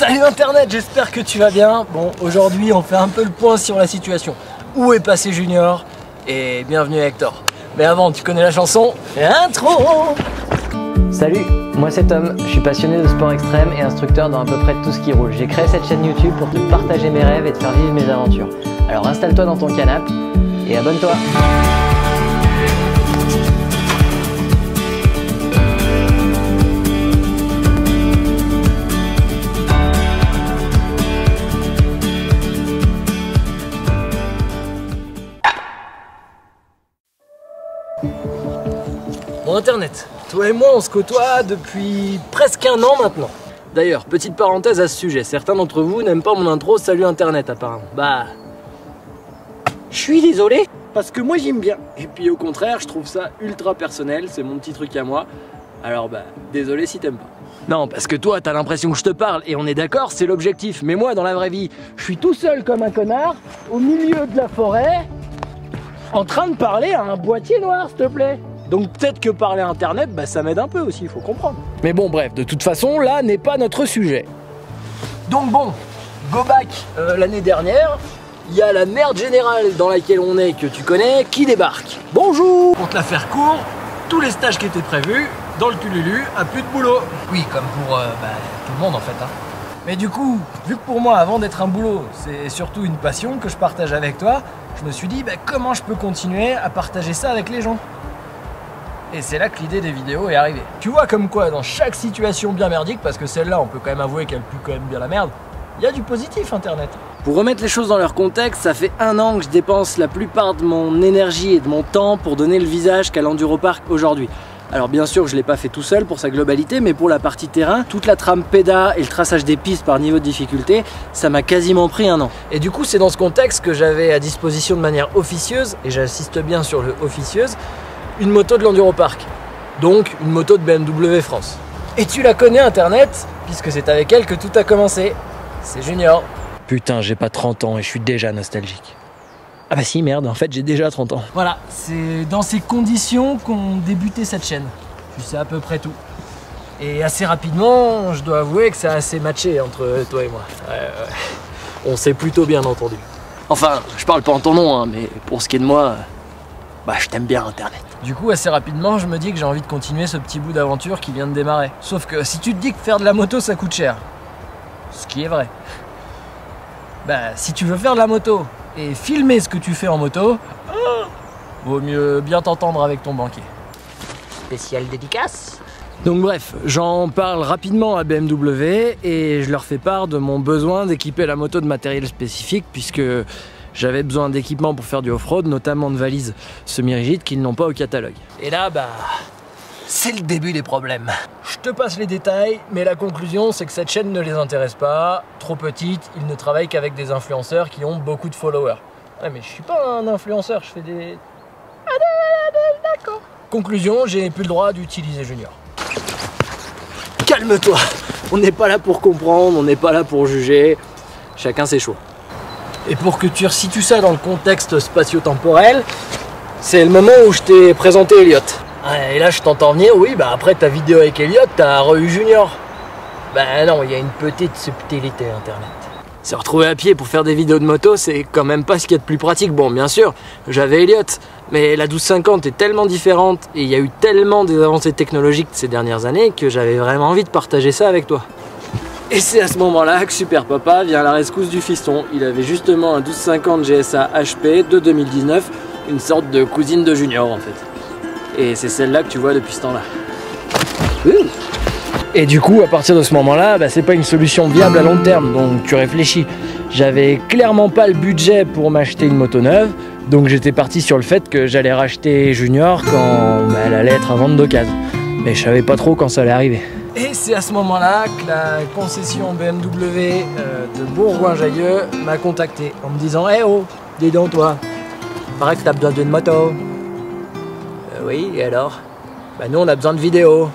Salut Internet, j'espère que tu vas bien. Bon, aujourd'hui on fait un peu le point sur la situation. Où est passé Junior? Et bienvenue à Hector. Mais avant, tu connais la chanson? Intro! Salut, moi c'est Tom, je suis passionné de sport extrême et instructeur dans à peu près tout ce qui roule. J'ai créé cette chaîne YouTube pour te partager mes rêves et te faire vivre mes aventures. Alors installe-toi dans ton canapé et abonne-toi. Bon Internet, toi et moi on se côtoie depuis presque un an maintenant. D'ailleurs, petite parenthèse à ce sujet, certains d'entre vous n'aiment pas mon intro Salut Internet apparemment. Bah... je suis désolé, parce que moi j'aime bien. Et puis au contraire, je trouve ça ultra personnel, c'est mon petit truc à moi. Alors bah, désolé si t'aimes pas. Non, parce que toi t'as l'impression que je te parle, et on est d'accord, c'est l'objectif. Mais moi dans la vraie vie, je suis tout seul comme un connard, au milieu de la forêt, en train de parler à un boîtier noir s'il te plaît. Donc peut-être que parler internet, bah, ça m'aide un peu aussi, il faut comprendre. Mais bon bref, de toute façon, là n'est pas notre sujet. Donc bon, go back l'année dernière, il y a la merde générale dans laquelle on est, que tu connais, qui débarque. Bonjour! Pour te la faire court, tous les stages qui étaient prévus, dans le Cululu, a plus de boulot. Oui, comme pour tout le monde en fait. Hein. Mais du coup, vu que pour moi, avant d'être un boulot, c'est surtout une passion que je partage avec toi, je me suis dit, bah, comment je peux continuer à partager ça avec les gens? Et c'est là que l'idée des vidéos est arrivée. Tu vois comme quoi, dans chaque situation bien merdique, parce que celle-là, on peut quand même avouer qu'elle pue quand même bien la merde, il y a du positif Internet. Pour remettre les choses dans leur contexte, ça fait un an que je dépense la plupart de mon énergie et de mon temps pour donner le visage qu'à l'Enduropark aujourd'hui. Alors bien sûr, je ne l'ai pas fait tout seul pour sa globalité, mais pour la partie terrain, toute la trame PEDA et le traçage des pistes par niveau de difficulté, ça m'a quasiment pris un an. Et du coup, c'est dans ce contexte que j'avais à disposition de manière officieuse, et j'insiste bien sur le officieuse, une moto de l'Enduropark, donc une moto de BMW France. Et tu la connais Internet, puisque c'est avec elle que tout a commencé. C'est Junior. Putain, j'ai pas 30 ans et je suis déjà nostalgique. Ah bah si, merde, en fait j'ai déjà 30 ans. Voilà, c'est dans ces conditions qu'ont débuté cette chaîne. Tu sais à peu près tout. Et assez rapidement, je dois avouer que ça a assez matché entre toi et moi. On s'est plutôt bien entendu. Enfin, je parle pas en ton nom, hein, mais pour ce qui est de moi, bah je t'aime bien Internet. Du coup, assez rapidement, je me dis que j'ai envie de continuer ce petit bout d'aventure qui vient de démarrer. Sauf que si tu te dis que faire de la moto ça coûte cher, ce qui est vrai, bah si tu veux faire de la moto et filmer ce que tu fais en moto, vaut mieux bien t'entendre avec ton banquier. Spécial dédicace. Donc bref, j'en parle rapidement à BMW et je leur fais part de mon besoin d'équiper la moto de matériel spécifique puisque j'avais besoin d'équipement pour faire du off-road, notamment de valises semi-rigides qu'ils n'ont pas au catalogue. Et là, bah, c'est le début des problèmes. Je te passe les détails, mais la conclusion, c'est que cette chaîne ne les intéresse pas. Trop petite, ils ne travaillent qu'avec des influenceurs qui ont beaucoup de followers. Ouais, mais je suis pas un influenceur, je fais des... D'accord. Conclusion, j'ai plus le droit d'utiliser Junior. Calme-toi, on n'est pas là pour comprendre, on n'est pas là pour juger. Chacun ses choix. Et pour que tu resitues ça dans le contexte spatio-temporel, c'est le moment où je t'ai présenté Elliot. Et là je t'entends venir, oui, bah après ta vidéo avec Elliot, t'as re-eu Junior. Bah non, il y a une petite subtilité Internet. Se retrouver à pied pour faire des vidéos de moto, c'est quand même pas ce qu'il y a de plus pratique. Bon, bien sûr, j'avais Elliot, mais la 1250 est tellement différente et il y a eu tellement des avancées technologiques ces dernières années que j'avais vraiment envie de partager ça avec toi. Et c'est à ce moment-là que Super Papa vient à la rescousse du fiston. Il avait justement un 1250 GSA HP de 2019, une sorte de cousine de Junior en fait. Et c'est celle-là que tu vois depuis ce temps-là. Et du coup, à partir de ce moment-là, bah, c'est pas une solution viable à long terme, donc tu réfléchis. J'avais clairement pas le budget pour m'acheter une moto neuve, donc j'étais parti sur le fait que j'allais racheter Junior quand bah, elle allait être à vendre d'occasion. Mais je savais pas trop quand ça allait arriver. Et c'est à ce moment-là que la concession BMW de Bourgoin-Jallieu m'a contacté en me disant « Eh oh, dis donc toi, paraît que t'as besoin d'une moto. » Oui, et alors? Bah nous on a besoin de vidéos.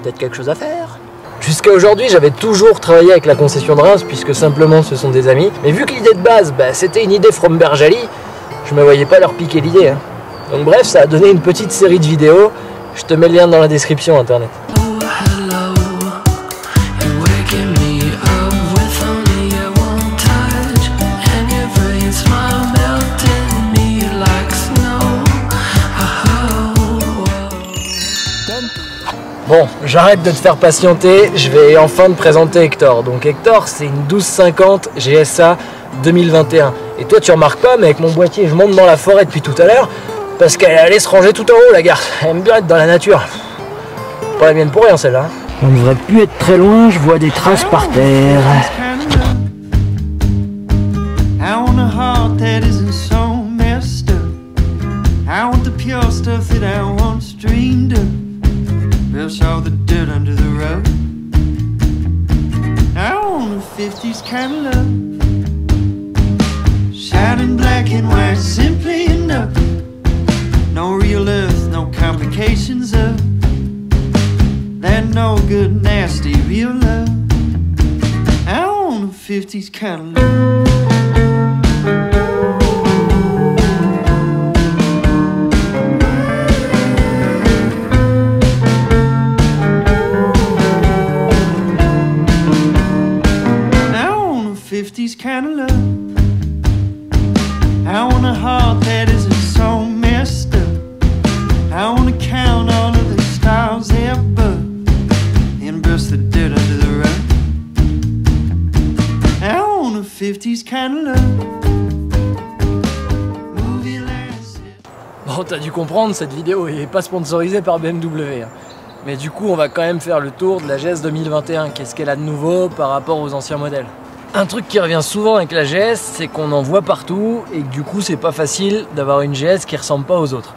Peut-être quelque chose à faire? Jusqu'à aujourd'hui, j'avais toujours travaillé avec la concession de Reims puisque simplement ce sont des amis. Mais vu que l'idée de base, bah, c'était une idée from Berjali, je me voyais pas leur piquer l'idée. Hein. Donc bref, ça a donné une petite série de vidéos. Je te mets le lien dans la description Internet. Bon, j'arrête de te faire patienter, je vais enfin te présenter Hector. Donc Hector, c'est une 1250 GSA 2021. Et toi, tu remarques pas, mais avec mon boîtier, je monte dans la forêt depuis tout à l'heure, parce qu'elle est allée se ranger tout en haut, la garce. Elle aime bien être dans la nature. Pas la mienne pour rien, celle-là. On ne devrait plus être très loin, je vois des traces par terre. Brush all the dirt under the rug. I want a 50s kind of love, shining black and white, simply enough. No real earth, no complications of that no good, nasty real love. I want a 50s kind of love. Kind of love. I want a heart that isn't so messed up. I want to count all of the stars above and brush the dirt under the rug. I want a 50s kind of love. Movie last. Bon, t'as dû comprendre, cette vidéo est pas sponsorisée par BMW. Mais du coup, on va quand même faire le tour de la GS 2021. Qu'est-ce qu'elle a de nouveau par rapport aux anciens modèles? Un truc qui revient souvent avec la GS, c'est qu'on en voit partout et que du coup c'est pas facile d'avoir une GS qui ressemble pas aux autres.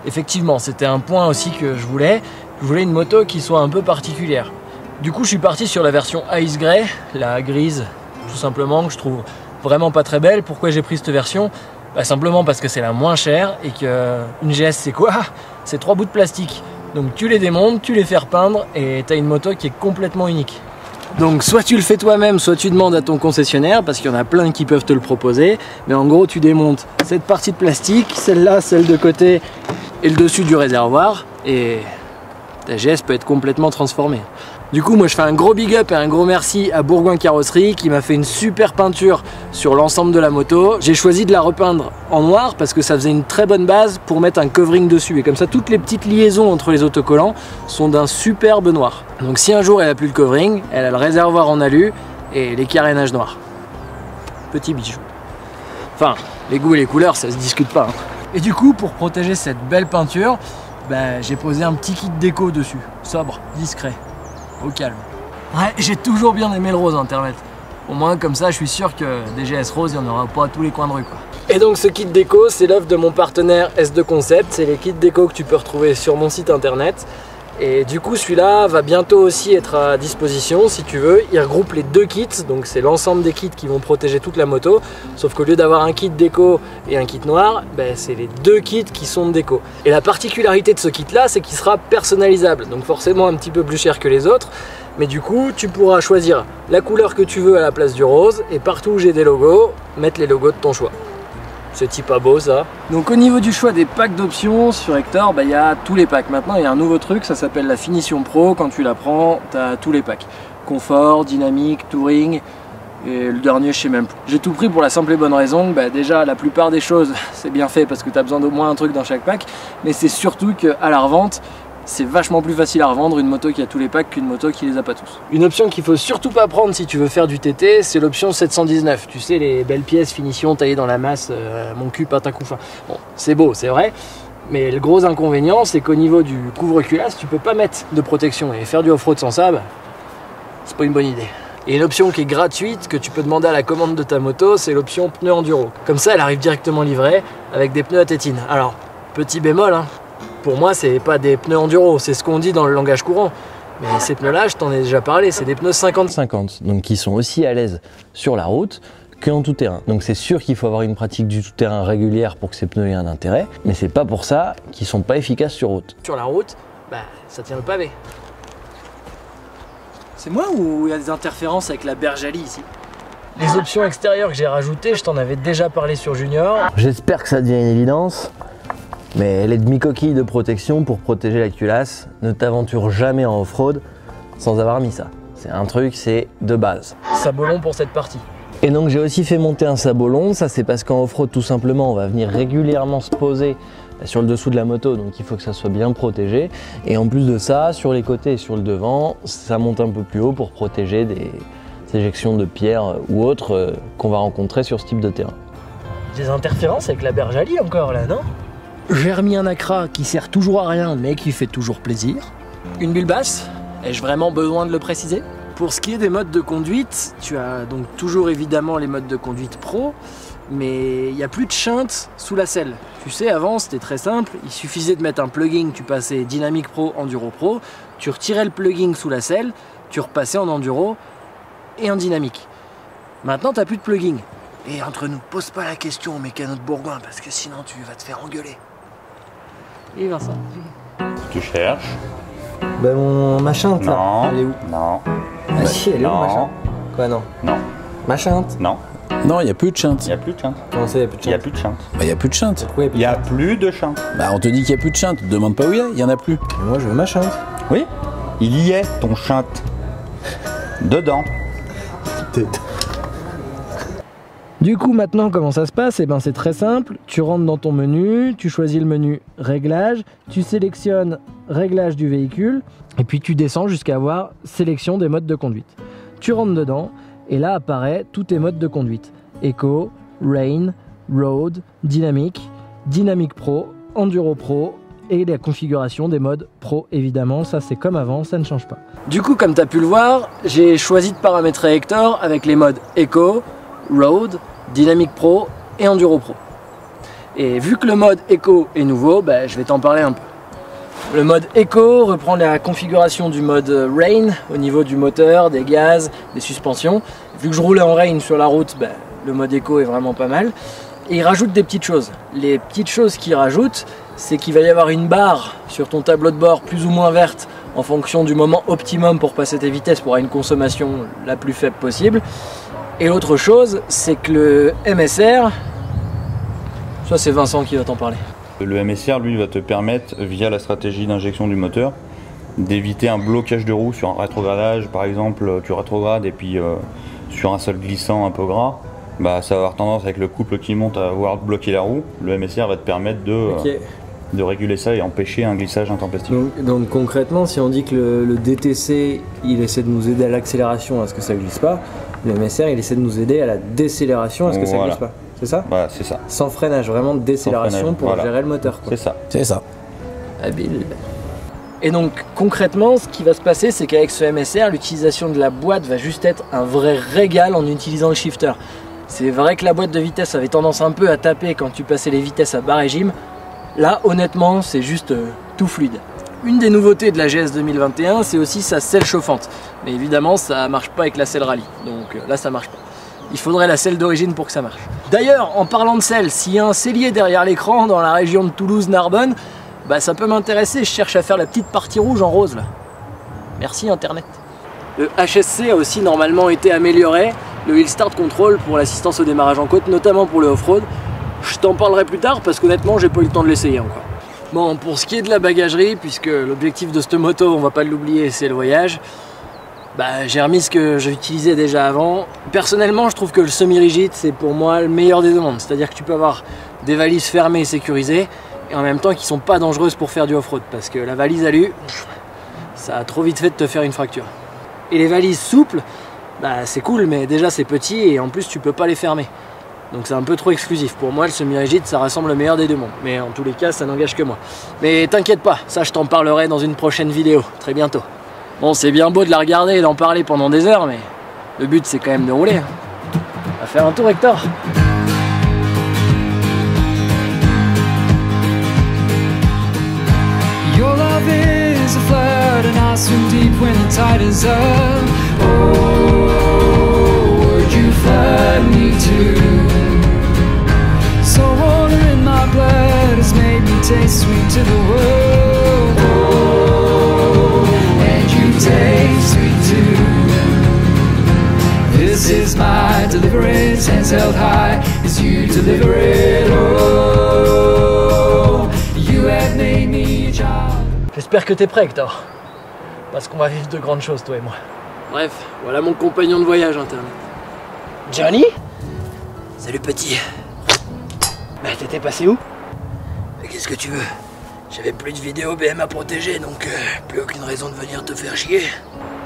Effectivement, c'était un point aussi que je voulais une moto qui soit un peu particulière. Du coup je suis parti sur la version Ice Grey, la grise tout simplement, que je trouve vraiment pas très belle. Pourquoi j'ai pris cette version? Simplement parce que c'est la moins chère et qu'une GS c'est quoi? C'est 3 bouts de plastique. Donc tu les démontes, tu les fais repeindre et t'as une moto qui est complètement unique. Donc soit tu le fais toi-même, soit tu demandes à ton concessionnaire, parce qu'il y en a plein qui peuvent te le proposer. Mais en gros tu démontes cette partie de plastique, celle-là, celle de côté et le dessus du réservoir, et ta GS peut être complètement transformée. Du coup moi je fais un gros big up et un gros merci à Bourgoin Carrosserie qui m'a fait une super peinture sur l'ensemble de la moto. J'ai choisi de la repeindre en noir parce que ça faisait une très bonne base pour mettre un covering dessus, et comme ça toutes les petites liaisons entre les autocollants sont d'un superbe noir. Donc si un jour elle a plus le covering, elle a le réservoir en alu et les carénages noirs. Petit bijou. Enfin, les goûts et les couleurs ça se discute pas. Et du coup pour protéger cette belle peinture, j'ai posé un petit kit déco dessus, sobre, discret. Au calme. Ouais, j'ai toujours bien aimé le rose Internet. Au moins comme ça je suis sûr que des GS roses il n'y en aura pas à tous les coins de rue quoi. Et donc ce kit déco c'est l'œuvre de mon partenaire S2 Concept. C'est les kits déco que tu peux retrouver sur mon site internet. Et du coup celui-là va bientôt aussi être à disposition si tu veux. Il regroupe les 2 kits, donc c'est l'ensemble des kits qui vont protéger toute la moto. Sauf qu'au lieu d'avoir un kit déco et un kit noir, c'est les 2 kits qui sont de déco. Et la particularité de ce kit là, c'est qu'il sera personnalisable. Donc forcément un petit peu plus cher que les autres. Mais du coup tu pourras choisir la couleur que tu veux à la place du rose. Et partout où j'ai des logos, mettre les logos de ton choix. C'est pas beau ça. Donc au niveau du choix des packs d'options sur Hector, il y a tous les packs. Maintenant il y a un nouveau truc, ça s'appelle la finition pro. Quand tu la prends, tu as tous les packs. Confort, dynamique, touring, et le dernier je sais même plus. J'ai tout pris pour la simple et bonne raison que déjà la plupart des choses c'est bien fait parce que tu as besoin d'au moins un truc dans chaque pack. Mais c'est surtout qu'à la revente, c'est vachement plus facile à revendre une moto qui a tous les packs qu'une moto qui les a pas tous. Une option qu'il faut surtout pas prendre si tu veux faire du TT, c'est l'option 719. Tu sais, les belles pièces finition taillées dans la masse, mon cul patin coup fin. Bon, c'est beau, c'est vrai, mais le gros inconvénient, c'est qu'au niveau du couvre-culasse, tu peux pas mettre de protection. Et faire du off-road sans ça, c'est pas une bonne idée. Et une option qui est gratuite, que tu peux demander à la commande de ta moto, c'est l'option pneus enduro. Comme ça, elle arrive directement livrée avec des pneus à tétine. Alors, petit bémol, pour moi, c'est pas des pneus enduro, c'est ce qu'on dit dans le langage courant. Mais ces pneus-là, je t'en ai déjà parlé, c'est des pneus 50-50. Donc qui sont aussi à l'aise sur la route qu'en tout-terrain. Donc c'est sûr qu'il faut avoir une pratique du tout-terrain régulière pour que ces pneus aient un intérêt, mais c'est pas pour ça qu'ils sont pas efficaces sur route. Sur la route, ça tient le pavé. C'est moi ou il y a des interférences avec la bergalie ici? Les options extérieures que j'ai rajoutées, je t'en avais déjà parlé sur Junior. J'espère que ça devient une évidence. Mais les demi-coquilles de protection pour protéger la culasse, ne t'aventure jamais en off-road sans avoir mis ça. C'est un truc, c'est de base. Sabot long pour cette partie. Et donc j'ai aussi fait monter un sabot long, ça c'est parce qu'en off-road tout simplement on va venir régulièrement se poser sur le dessous de la moto, donc il faut que ça soit bien protégé. Et en plus de ça, sur les côtés et sur le devant, ça monte un peu plus haut pour protéger des éjections de pierres ou autres qu'on va rencontrer sur ce type de terrain. Des interférences avec la berge Ali encore là, non? J'ai remis un Accra qui sert toujours à rien mais qui fait toujours plaisir. Une bulle basse, ai-je vraiment besoin de le préciser? Pour ce qui est des modes de conduite, tu as donc toujours évidemment les modes de conduite pro, mais il n'y a plus de shunt sous la selle. Tu sais, avant c'était très simple, il suffisait de mettre un plugin, tu passais Dynamic Pro, Enduro Pro, tu retirais le plugin sous la selle, tu repassais en Enduro et en Dynamique. Maintenant tu n'as plus de plugin. Et entre nous, pose pas la question au mécano de Bourgoin parce que sinon tu vas te faire engueuler. Et Vincent. Tu cherches? Ben mon machin là, Non. elle est où? Non. Ah si, elle est où Non. machin? Quoi non? Non. Machin? Non. Non, il n'y a plus de chinte. Il n'y a plus de chinte. Comment ça, il n'y a plus de Il n'y a chinte? plus de chinte. Bah, il n'y a plus de chinte. Pourquoi Il n'y a plus de chinte. Bah, on te dit qu'il n'y a plus de chinte. Demande pas où il n'y en a plus. Moi je veux ma chinte. Oui. Il y est, ton chinte. Dedans. Du coup, maintenant, comment ça se passe? Eh ben, c'est très simple. Tu rentres dans ton menu, tu choisis le menu Réglages, tu sélectionnes Réglage du véhicule, et puis tu descends jusqu'à avoir Sélection des modes de conduite. Tu rentres dedans, et là apparaît tous tes modes de conduite. Eco, Rain, Road, Dynamic, Dynamic Pro, Enduro Pro, et la configuration des modes Pro, évidemment. Ça, c'est comme avant, ça ne change pas. Du coup, comme tu as pu le voir, j'ai choisi de paramétrer Hector avec les modes Eco, Road, Dynamic Pro et Enduro Pro. Et vu que le mode Eco est nouveau, je vais t'en parler un peu. Le mode Eco reprend la configuration du mode Rain au niveau du moteur, des gaz, des suspensions. Vu que je roulais en Rain sur la route, le mode Eco est vraiment pas mal. Et il rajoute des petites choses. Les petites choses qu'il rajoute, c'est qu'il va y avoir une barre sur ton tableau de bord plus ou moins verte en fonction du moment optimum pour passer tes vitesses pour avoir une consommation la plus faible possible. Et l'autre chose, c'est que le MSR, ça c'est Vincent qui va t'en parler. Le MSR, lui, va te permettre, via la stratégie d'injection du moteur, d'éviter un blocage de roue sur un rétrogradage. Par exemple, tu rétrogrades et puis sur un sol glissant un peu gras, ça va avoir tendance avec le couple qui monte à avoir bloqué la roue. Le MSR va te permettre de réguler ça et empêcher un glissage intempestif. Donc concrètement, si on dit que le DTC, il essaie de nous aider à l'accélération, à ce que ça glisse pas, le MSR, il essaie de nous aider à la décélération, à ce que ça glisse pas. C'est ça? Voilà, c'est ça. Sans freinage, vraiment de décélération pour gérer le moteur. C'est ça. C'est ça. Habile. Et donc concrètement, ce qui va se passer, c'est qu'avec ce MSR, l'utilisation de la boîte va juste être un vrai régal en utilisant le shifter. C'est vrai que la boîte de vitesse avait tendance un peu à taper quand tu passais les vitesses à bas régime. Là, honnêtement, c'est juste tout fluide. Une des nouveautés de la GS 2021, c'est aussi sa selle chauffante. Mais évidemment, ça marche pas avec la selle rallye. Donc là, ça marche pas. Il faudrait la selle d'origine pour que ça marche. D'ailleurs, en parlant de selle, s'il y a un sellier derrière l'écran dans la région de Toulouse-Narbonne, ça peut m'intéresser. Je cherche à faire la petite partie rouge en rose là. Merci Internet. Le HSC a aussi normalement été amélioré. Le Hill Start Control pour l'assistance au démarrage en côte, notamment pour le off-road. Je t'en parlerai plus tard parce qu'honnêtement, j'ai pas eu le temps de l'essayer encore. Bon, pour ce qui est de la bagagerie, puisque l'objectif de cette moto, on va pas l'oublier, c'est le voyage, j'ai remis ce que j'utilisais déjà avant. Personnellement, je trouve que le semi-rigide, c'est pour moi le meilleur des deux mondes. C'est-à-dire que tu peux avoir des valises fermées et sécurisées, et en même temps qui sont pas dangereuses pour faire du off-road, parce que la valise alu, ça a trop vite fait de te faire une fracture. Et les valises souples, c'est cool, mais déjà c'est petit, et en plus tu peux pas les fermer. Donc c'est un peu trop exclusif. Pour moi, le semi-rigide, ça rassemble le meilleur des deux mondes. Mais en tous les cas, ça n'engage que moi. Mais t'inquiète pas, ça je t'en parlerai dans une prochaine vidéo, très bientôt. Bon, c'est bien beau de la regarder et d'en parler pendant des heures, mais le but c'est quand même de rouler. On va faire un tour, Hector. Your love is a flood and I swim deep when the tide is up. Oh, would you flood me too? So water in my blood has made me taste sweet to the world. Oh, and you taste sweet too. This is my deliverance, hands held high as you deliver it. Oh, you have made me a child. J'espère que t'es prêt, Hector. Parce qu'on va vivre de grandes choses, toi et moi. Bref, voilà mon compagnon de voyage Internet. Johnny? Salut petit. T'étais passé où? Qu'est-ce que tu veux? J'avais plus de vidéos BM à protéger, donc plus aucune raison de venir te faire chier.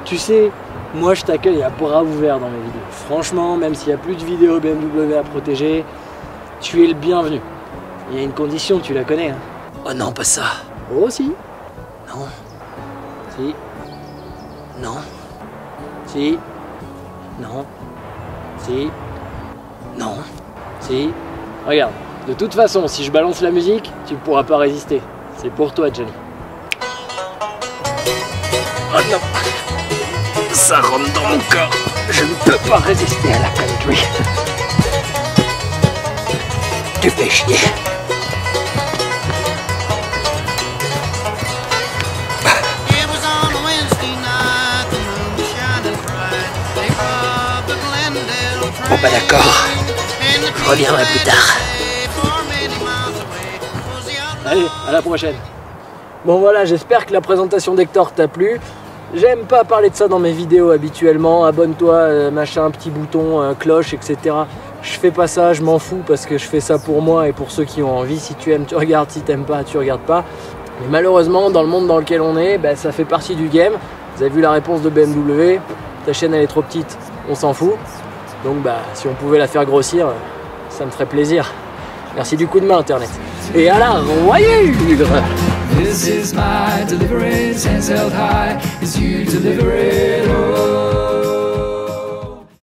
Tu sais, moi je t'accueille à bras ouverts dans mes vidéos. Franchement, même s'il n'y a plus de vidéos BMW à protéger, tu es le bienvenu. Il y a une condition, tu la connais, hein? Oh non, pas ça. Oh si. Non. Si. Non. Si. Non. Si. Non. Si. Regarde, de toute façon, si je balance la musique, tu ne pourras pas résister. C'est pour toi, Johnny. Oh non. Ça rentre dans mon corps. Je ne peux pas résister à la country. Tu fais chier. Bon bah d'accord, je reviendrai plus tard. Allez, à la prochaine. Bon voilà, j'espère que la présentation d'Hector t'a plu. J'aime pas parler de ça dans mes vidéos habituellement. Abonne-toi, machin, petit bouton, cloche, etc. Je fais pas ça, je m'en fous parce que je fais ça pour moi et pour ceux qui ont envie. Si tu aimes, tu regardes, si t'aimes pas, tu regardes pas. Mais malheureusement, dans le monde dans lequel on est, bah, ça fait partie du game. Vous avez vu la réponse de BMW, ta chaîne elle est trop petite, on s'en fout. Donc bah si on pouvait la faire grossir, ça me ferait plaisir. Merci du coup de main Internet. Et à la royure! This is my deliverance, hands held high as you deliver it. Oh.